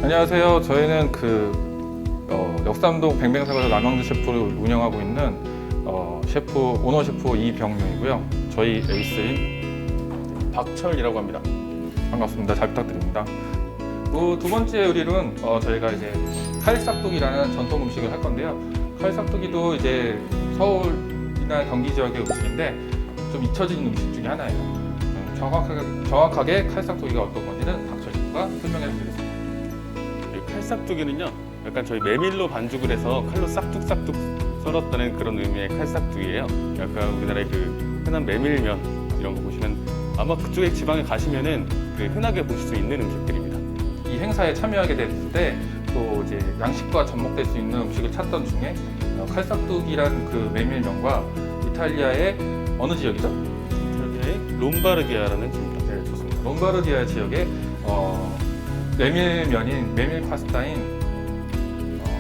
안녕하세요. 저희는 역삼동 뱅뱅사과에서 남양주 셰프를 운영하고 있는 오너 셰프 이병용이고요. 저희 에이스인 박철이라고 합니다. 반갑습니다. 잘 부탁드립니다. 두 번째 요리는 저희가 이제 칼싹두기라는 전통 음식을 할 건데요. 칼싹두기도 이제 서울이나 경기 지역의 음식인데 좀 잊혀진 음식 중에 하나예요. 정확하게 칼싹두기가 어떤 건지는 박철 셰프가 설명해 드리겠습니다. 칼싹두기는요, 약간 저희 메밀로 반죽을 해서 칼로 싹둑싹둑 썰었다는 그런 의미의 칼싹두기예요. 약간 우리나라의 그 흔한 메밀면 이런 거 보시면 아마 그쪽에 지방에 가시면은 흔하게 보실 수 있는 음식들입니다. 이 행사에 참여하게 됐을 때 또 이제 양식과 접목될 수 있는 음식을 찾던 중에 칼싹두기란 그 메밀면과 이탈리아의 어느 지역이죠? 이탈리아의 롬바르디아라는 지역입니다. 네, 좋습니다. 롬바르디아 지역의 메밀면인 메밀 파스타인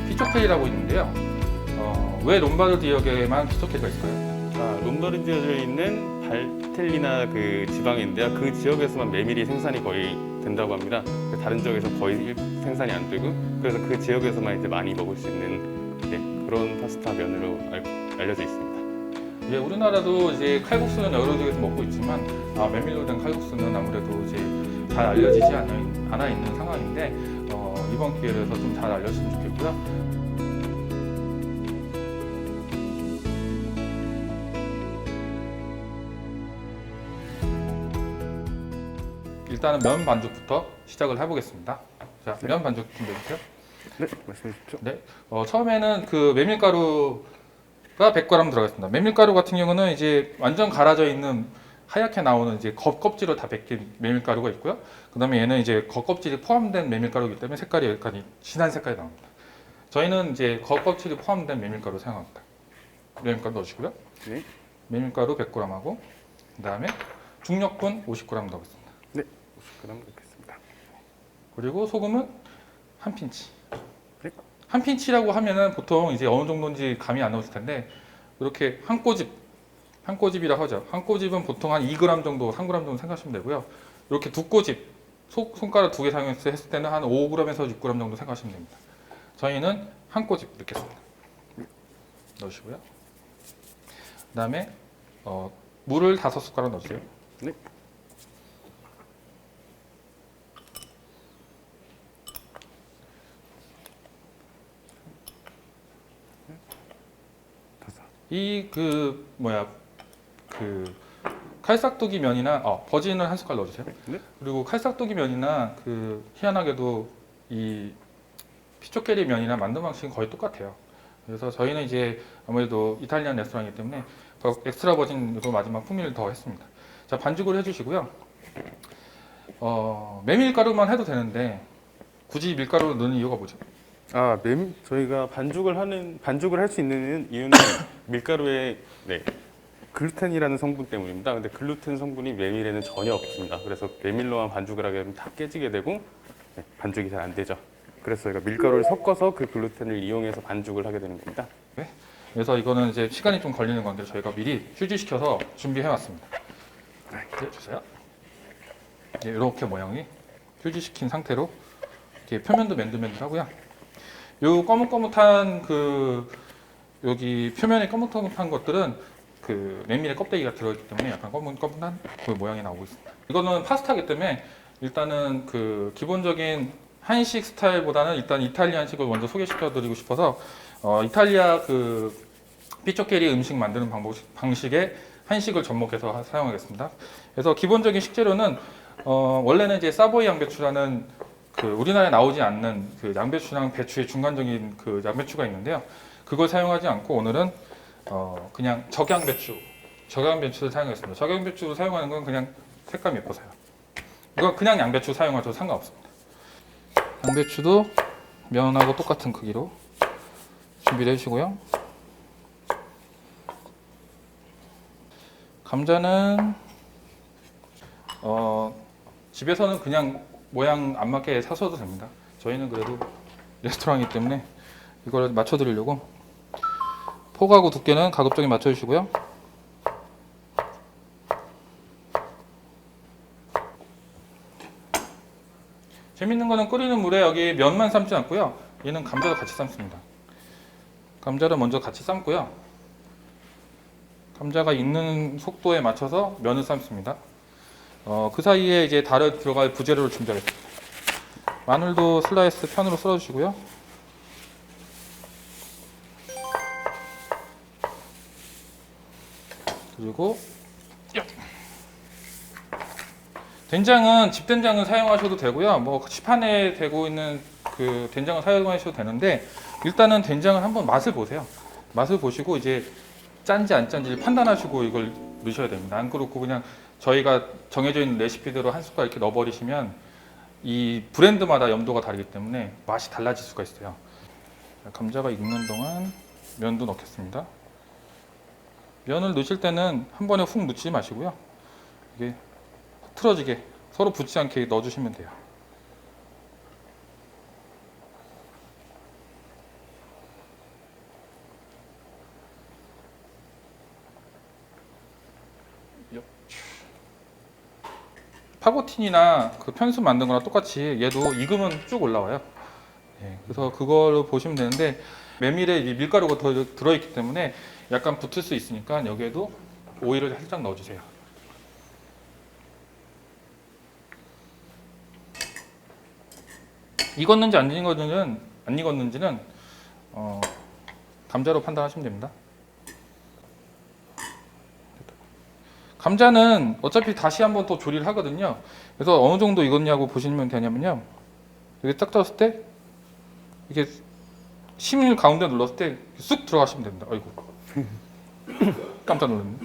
피초케리라고 있는데요. 왜 롬바르 지역에만 피초케리가 있을까요? 롬바르디아에 있는 발텔리나 그 지방인데요. 그 지역에서만 메밀이 생산이 거의 된다고 합니다. 다른 지역에서 거의 생산이 안 되고, 그래서 그 지역에서만 이제 많이 먹을 수 있는 그런 파스타 면으로 알려져 있습니다. 예, 우리나라도 이제 칼국수는 여러 지역에서 먹고 있지만 메밀로 된 칼국수는 아무래도 이제 잘 알려지지 않아 있는 상황인데 이번 기회에서 좀 잘 알려졌으면 좋겠고요. 일단은 면 반죽부터 시작을 해보겠습니다. 자, 네. 면 반죽 준비해주세요. 네, 말씀해 주십시오. 네, 처음에는 그 메밀가루가 100g 들어가겠습니다. 메밀가루 같은 경우는 이제 완전 갈아져 있는 하얗게 나오는 이제 겉껍질로 다 벗긴 메밀가루가 있고요. 그다음에 얘는 이제 겉껍질이 포함된 메밀가루이기 때문에 색깔이 약간 진한 색깔이 나옵니다. 저희는 이제 겉껍질이 포함된 메밀가루 사용합니다. 메밀가루 넣으시고요. 네. 메밀가루 100g하고 그다음에 중력분 50g 넣겠습니다. 네, 50g 넣겠습니다. 그리고 소금은 한 핀치. 네. 한 핀치라고 하면은 보통 이제 어느 정도인지 감이 안 나오실 텐데 이렇게 한 꼬집이라고 하죠. 한 꼬집은 보통 한 2g 정도, 3g 정도 생각하시면 되고요. 이렇게 두 꼬집, 손가락 2개 사용했을 때는 한 5g에서 6g 정도 생각하시면 됩니다. 저희는 한 꼬집 넣겠습니다. 넣으시고요. 그 다음에 물을 5숟가락 넣으세요. 네. 이 칼싹두기 면이나 버진을 한 숟갈 넣어주세요. 네. 그리고 칼싹두기 면이나 희한하게도 이 피초케리 면이나 만든 방식은 거의 똑같아요. 그래서 저희는 이제 아무래도 이탈리안 레스토랑이기 때문에 더 엑스트라 버진으로 마지막 풍미를 더 했습니다. 자, 반죽을 해주시고요. 메밀가루만 해도 되는데 굳이 밀가루를 넣는 이유가 뭐죠? 저희가 반죽을 할 수 있는 이유는 밀가루에 글루텐이라는 성분 때문입니다. 근데 글루텐 성분이 메밀에는 전혀 없습니다. 그래서 메밀로만 반죽을 하게 되면 다 깨지게 되고 반죽이 잘 안 되죠. 그래서 저희가 밀가루를 섞어서 그 글루텐을 이용해서 반죽을 하게 되는 겁니다. 네? 그래서 이거는 이제 시간이 좀 걸리는 건데 저희가 미리 휴지시켜서 준비해왔습니다. 네, 주세요. 네, 이렇게 모양이 휴지시킨 상태로 이렇게 표면도 맨들맨들하고요. 요 거뭇거뭇한 여기 표면이 거뭇거뭇한 것들은 메밀의 껍데기가 들어있기 때문에 약간 거뭇거뭇한 그 모양이 나오고 있습니다. 이거는 파스타이기 때문에 일단은 기본적인 한식 스타일보다는 일단 이탈리안식을 먼저 소개시켜 드리고 싶어서 이탈리아 삐쪽깨리 음식 만드는 방식의 한식을 접목해서 사용하겠습니다. 그래서 기본적인 식재료는 원래는 이제 사보이 양배추라는 그 우리나라에 나오지 않는 그 양배추랑 배추의 중간적인 그 양배추가 있는데요. 그걸 사용하지 않고 오늘은 그냥 적양배추를 사용했습니다. 적양배추를 사용하는 건 그냥 색감이 예뻐서요. 이거 그냥 양배추 사용하셔도 상관없습니다. 양배추도 면하고 똑같은 크기로 준비를 해주시고요. 감자는 집에서는 그냥 모양 안 맞게 사셔도 됩니다. 저희는 그래도 레스토랑이기 때문에 이걸 맞춰드리려고 폭하고 두께는 가급적이 맞춰주시고요. 재밌는 거는 끓이는 물에 여기 면만 삶지 않고요. 얘는 감자도 같이 삶습니다. 감자를 먼저 같이 삶고요. 감자가 익는 속도에 맞춰서 면을 삶습니다. 그 사이에 이제 달에 들어갈 부재료를 준비하겠습니다. 마늘도 슬라이스 편으로 썰어주시고요. 그리고 된장은 집된장을 사용하셔도 되고요. 뭐 시판에 되고 있는 그 된장을 사용하셔도 되는데 일단은 된장을 한번 맛을 보세요. 맛을 보시고 이제 짠지 안 짠지를 판단하시고 이걸 넣으셔야 됩니다. 안 그렇고 그냥 저희가 정해져 있는 레시피대로 한 숟갈 이렇게 넣어버리시면 이 브랜드마다 염도가 다르기 때문에 맛이 달라질 수가 있어요. 자, 감자가 익는 동안 면도 넣겠습니다. 면을 넣으실 때는 한 번에 훅 넣지 마시고요. 이게 틀어지게 서로 붙지 않게 넣어주시면 돼요. 파고틴이나 그 편수 만든 거랑 똑같이 얘도 익으면 쭉 올라와요. 예, 그래서 그걸로 보시면 되는데 메밀에 밀가루가 더 들어있기 때문에 약간 붙을 수 있으니까 여기에도 오일을 살짝 넣어주세요. 익었는지 안 익었는지는 감자로 판단하시면 됩니다. 감자는 어차피 다시 한번 또 조리를 하거든요. 그래서 어느 정도 익었냐고 보시면 되냐면요. 여기 딱 떨었을 때 이게 심을 가운데 눌렀을 때 쑥 들어가시면 됩니다. 아이고 깜짝 놀랐네.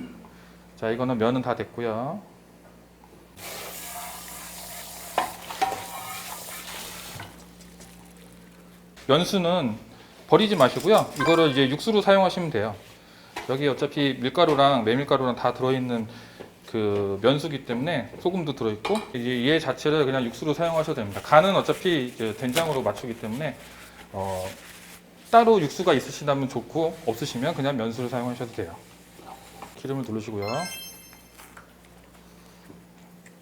자, 이거는 면은 다 됐고요. 면수는 버리지 마시고요. 이거를 이제 육수로 사용하시면 돼요. 여기 어차피 밀가루랑 메밀가루랑 다 들어있는 그 면수기 때문에 소금도 들어있고 이제 얘 자체를 그냥 육수로 사용하셔도 됩니다. 간은 어차피 이제 된장으로 맞추기 때문에 따로 육수가 있으시다면 좋고 없으시면 그냥 면수를 사용하셔도 돼요. 기름을 두르시고요.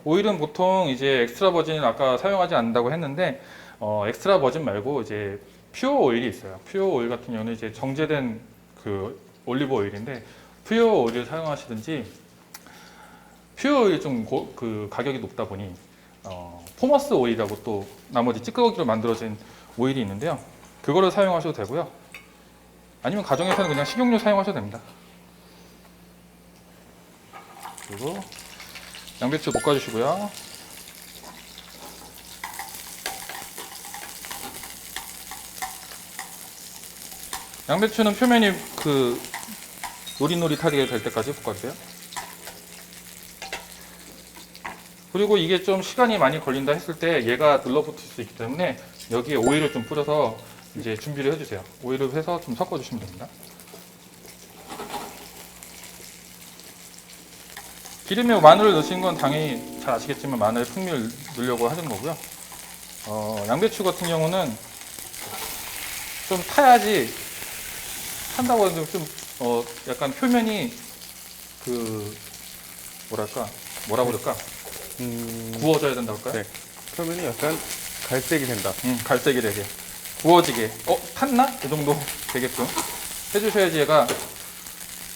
오일은 보통 이제 엑스트라 버진을 아까 사용하지 않는다고 했는데 엑스트라 버진 말고 이제 퓨어 오일이 있어요. 퓨어 오일 같은 경우는 이제 정제된 그 올리브 오일인데 퓨어 오일을 사용하시든지 퓨어 오일이 좀 그 가격이 높다 보니 포머스 오일이라고 또 나머지 찌꺼기로 만들어진 오일이 있는데요. 그거를 사용하셔도 되고요. 아니면 가정에서는 그냥 식용유 사용하셔도 됩니다. 그리고 양배추 볶아주시고요. 양배추는 표면이 그 노릿노릿하게 될 때까지 볶아주세요. 그리고 이게 좀 시간이 많이 걸린다 했을 때 얘가 눌러붙을 수 있기 때문에 여기에 오일을 좀 뿌려서 이제 준비를 해주세요. 오일을 해서 좀 섞어주시면 됩니다. 기름에 마늘을 넣으신 건 당연히 잘 아시겠지만 마늘 풍미를 넣으려고 하는 거고요. 양배추 같은 경우는 좀 타야지 탄다고 하는데 좀 약간 표면이 그 뭐라 그럴까 구워져야 된다고 할까요? 네. 표면이 약간 갈색이 된다. 갈색이 되게 구워지게 탔나? 이 정도 되게끔 해주셔야지 얘가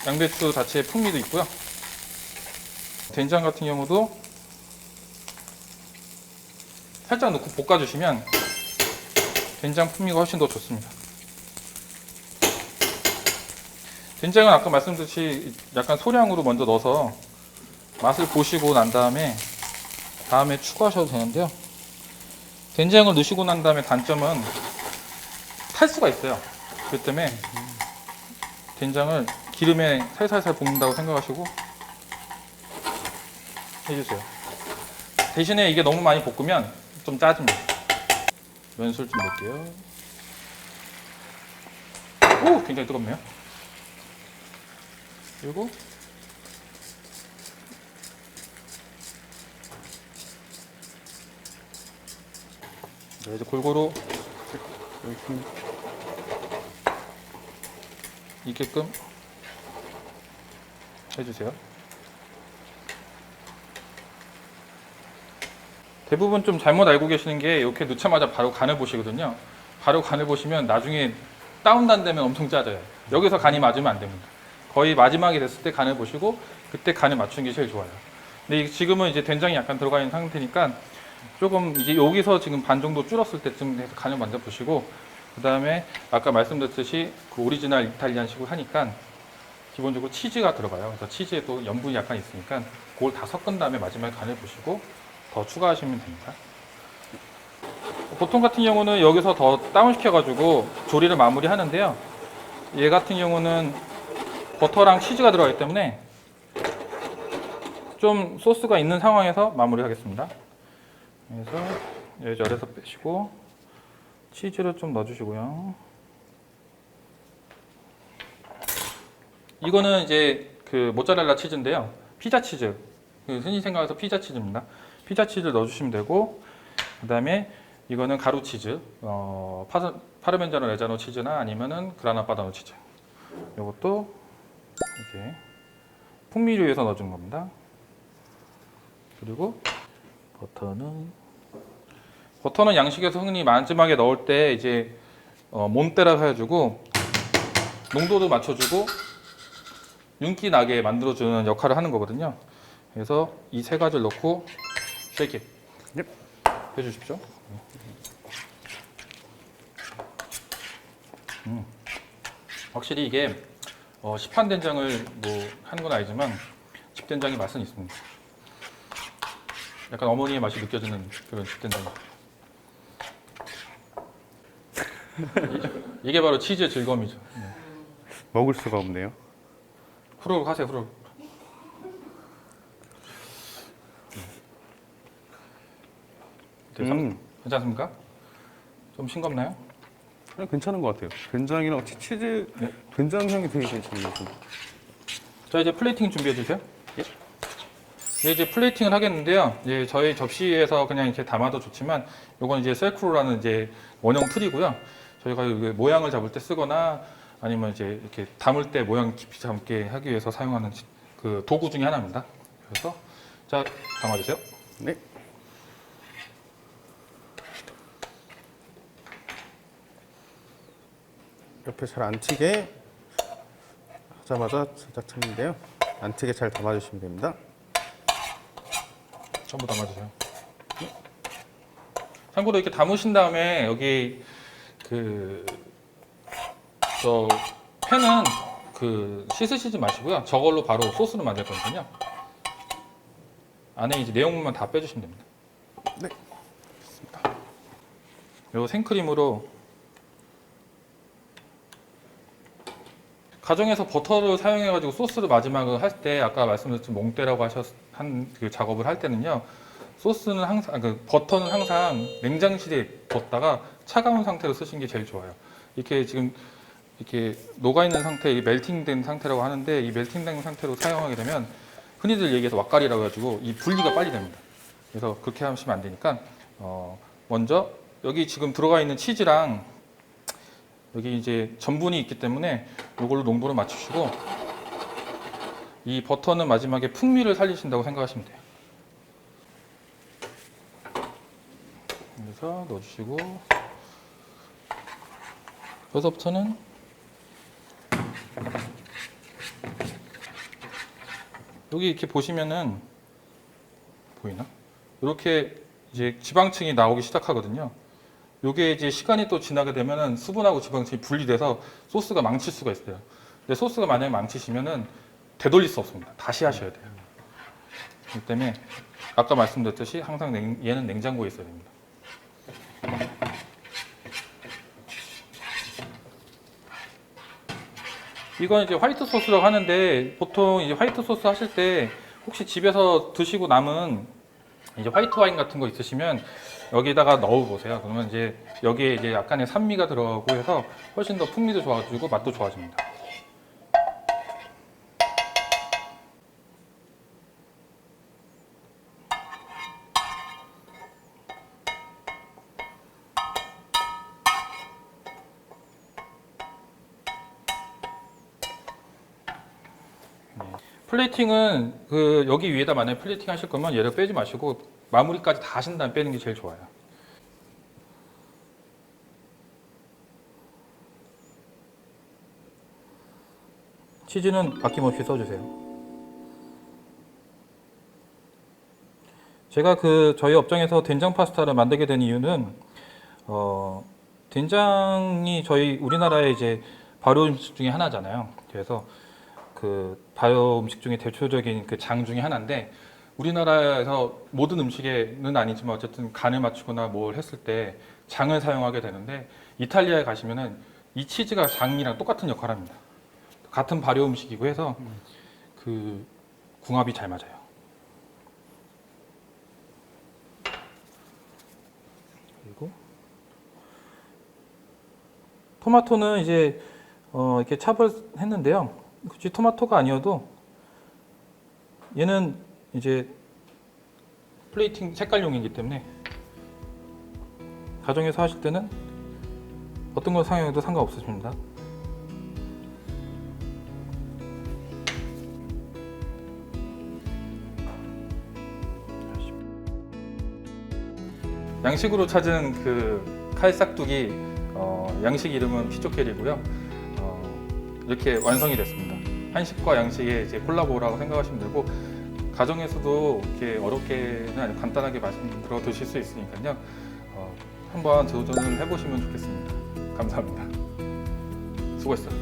양배추 자체의 풍미도 있고요. 된장 같은 경우도 살짝 넣고 볶아주시면 된장 풍미가 훨씬 더 좋습니다. 된장은 아까 말씀드렸듯이 약간 소량으로 먼저 넣어서 맛을 보시고 난 다음에 추가하셔도 되는데요. 된장을 넣으시고 난 다음에 단점은 탈 수가 있어요. 그렇기 때문에 된장을 기름에 살살살 볶는다고 생각하시고 해주세요. 대신에 이게 너무 많이 볶으면 좀 짜집니다. 면술 좀 넣을게요. 오! 굉장히 뜨겁네요. 그리고 네, 이제 골고루 익게끔 해주세요. 대부분 좀 잘못 알고 계시는 게 이렇게 넣자마자 바로 간을 보시거든요. 바로 간을 보시면 나중에 다운단 되면 엄청 짜져요. 여기서 간이 맞으면 안 됩니다. 거의 마지막에 됐을 때 간을 보시고 그때 간을 맞추는 게 제일 좋아요. 근데 지금은 이제 된장이 약간 들어가 있는 상태니까 조금 이제 여기서 지금 반 정도 줄었을 때쯤 해서 간을 먼저 보시고 그 다음에 아까 말씀드렸듯이 그 오리지널 이탈리안식으로 하니까 기본적으로 치즈가 들어가요. 그래서 치즈에 또 염분이 약간 있으니까 그걸 다 섞은 다음에 마지막에 간을 보시고 더 추가하시면 됩니다. 보통 같은 경우는 여기서 더 다운시켜 가지고 조리를 마무리 하는데요. 얘 같은 경우는 버터랑 치즈가 들어가기 때문에 좀 소스가 있는 상황에서 마무리 하겠습니다. 그래서 열에서 빼시고 치즈를 좀 넣어주시고요. 이거는 이제 그 모짜렐라 치즈인데요. 피자 치즈. 흔히 생각해서 피자 치즈입니다. 피자 치즈를 넣어주시면 되고, 그 다음에 이거는 가루 치즈, 파르멘자노 레자노 치즈나 아니면은 그라나 파다노 치즈. 이것도 이렇게 풍미를 위해서 넣어준 겁니다. 그리고 버터는 양식에서 흔히 마지막에 넣을 때 이제 몬테라 해가지고 농도도 맞춰주고 윤기 나게 만들어주는 역할을 하는 거거든요. 그래서 이 세 가지를 넣고 쉐이크 해주십시오. 확실히 이게 시판 된장을 뭐 하는 건 아니지만 집된장의 맛은 있습니다. 약간 어머니의 맛이 느껴지는 그런 집된장. 이게 바로 치즈의 즐거움이죠. 먹을 수가 없네요. 후루룩 하세요, 후루룩. 괜찮습니까? 좀 싱겁나요? 그냥 괜찮은 것 같아요. 된장이랑 치즈, 네. 된장 향이 되게 괜찮네요. 자, 이제 플레이팅 준비해 주세요. 이제 플레이팅을 하겠는데요. 이제 저희 접시에서 그냥 이렇게 담아도 좋지만, 요건 이제 셀크로라는 이제 원형 틀이고요. 저희가 모양을 잡을 때 쓰거나 아니면 이제 이렇게 담을 때 모양 깊이 잡게 하기 위해서 사용하는 그 도구 중에 하나입니다. 그래서 자, 담아주세요. 네. 옆에 잘 안 튀게 하자마자 살짝 쳤는데요. 안 튀게 잘 담아주시면 됩니다. 전부 담아주세요. 참고로 이렇게 담으신 다음에 여기 저 팬은 씻으시지 마시고요. 저걸로 바로 소스를 만들 거거든요. 안에 이제 내용물만 다 빼주시면 됩니다. 네. 요 생크림으로 가정에서 버터를 사용해가지고 소스를 마지막에 할 때 아까 말씀드렸던 몽테라고 한 그 작업을 할 때는요. 소스는 항상 버터는 항상 냉장실에 뒀다가 차가운 상태로 쓰시는 게 제일 좋아요. 이렇게 지금 이렇게 녹아 있는 상태, 멜팅된 상태라고 하는데 이 멜팅된 상태로 사용하게 되면 흔히들 얘기해서 왁가리라고 해가지고 이 분리가 빨리 됩니다. 그래서 그렇게 하시면 안 되니까 먼저 여기 지금 들어가 있는 치즈랑 여기 이제 전분이 있기 때문에 이걸로 농도를 맞추시고 이 버터는 마지막에 풍미를 살리신다고 생각하시면 돼요. 그래서 넣어주시고 여기서부터는 여기 이렇게 보시면은 보이나? 이렇게 이제 지방층이 나오기 시작하거든요. 요게 이제 시간이 또 지나게 되면은 수분하고 지방층이 분리돼서 소스가 망칠 수가 있어요. 근데 소스가 만약에 망치시면은 되돌릴 수 없습니다. 다시 하셔야 돼요. 그렇기 때문에 아까 말씀드렸듯이 항상 얘는 냉장고에 있어야 됩니다. 이건 이제 화이트 소스라고 하는데 보통 이제 화이트 소스 하실 때 혹시 집에서 드시고 남은 이제 화이트 와인 같은 거 있으시면 여기다가 넣어 보세요. 그러면 이제 여기에 이제 약간의 산미가 들어가고 해서 훨씬 더 풍미도 좋아지고 맛도 좋아집니다. 플레이팅은 그 여기 위에다 만약에 플레이팅 하실 거면 얘를 빼지 마시고 마무리까지 다 하신 다음에 빼는 게 제일 좋아요. 치즈는 아낌없이 써주세요. 제가 저희 업장에서 된장 파스타를 만들게 된 이유는 된장이 저희 우리나라의 이제 발효 음식 중에 하나잖아요. 그래서 그 발효 음식 중에 대표적인 그 장 중에 하나인데 우리나라에서 모든 음식에는 아니지만 어쨌든 간을 맞추거나 뭘 했을 때 장을 사용하게 되는데 이탈리아에 가시면은 이 치즈가 장이랑 똑같은 역할을 합니다. 같은 발효 음식이고 해서 그 궁합이 잘 맞아요. 그리고 토마토는 이제 이렇게 찹을 했는데요. 굳이 토마토가 아니어도 얘는 이제 플레이팅 색깔용이기 때문에 가정에서 하실 때는 어떤 걸 사용해도 상관없으십니다. 양식으로 찾은 그 칼 싹둑이 양식 이름은 피조캐리고요. 이렇게 완성이 됐습니다. 한식과 양식의 이제 콜라보라고 생각하시면 되고 가정에서도 이렇게 어렵게는 아니고 간단하게 만들어 드실 수 있으니까요. 한번 도전을 해보시면 좋겠습니다. 감사합니다. 수고했어요.